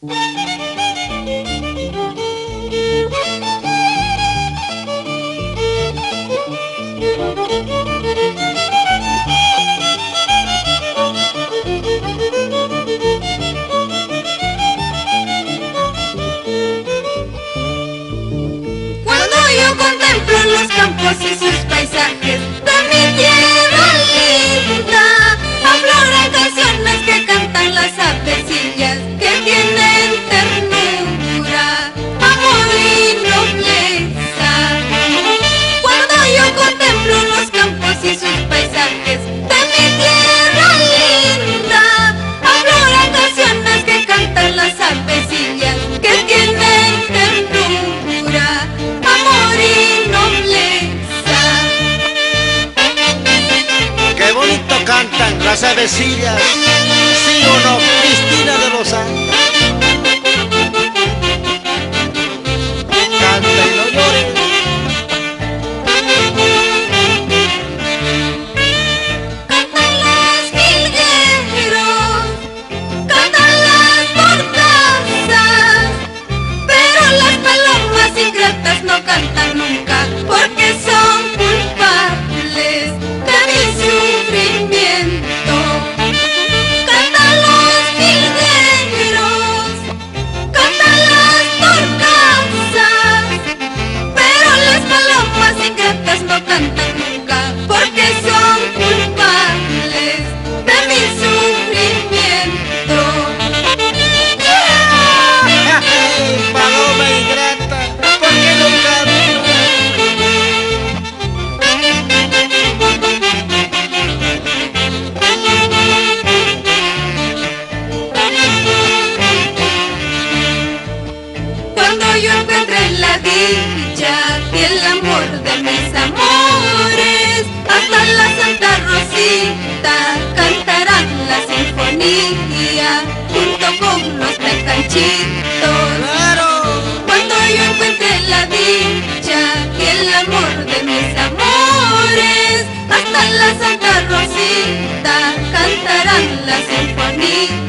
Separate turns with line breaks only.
Cuando yo contemplo los campos y sus paisajes de mi tierra linda, afloran canciones que cantan las avecillas que tienen ternura, amor y nobleza. Cuando yo contemplo los campos y sus paisajes de mi tierra linda, afloran canciones que cantan las avecillas que tienen ternura, amor y nobleza.
Qué bonito cantan las avecillas, ¿sí o no, Cristina de los Andes? Canta y no llores.
Cantan los jilgueros, cantan las mortazas, pero las palomas ingratas no cantan nunca, porque son culpables de mi sufrimiento. Cantan los jilgueros, cantan las mortazas, pero las palomas ingratas no cantan nunca, porque son culpables de mi sufrimiento.
Paloma ingrata, ¿por qué no canta?
Cuando yo encuentre la dicha y el amor de mis amores, hasta la Santa Rosita cantarán la sinfonía junto con los mecanchitos.
¡Claro!
Cuando yo encuentre la dicha y el amor de mis amores, hasta la Santa Rosita cantarán la sinfonía.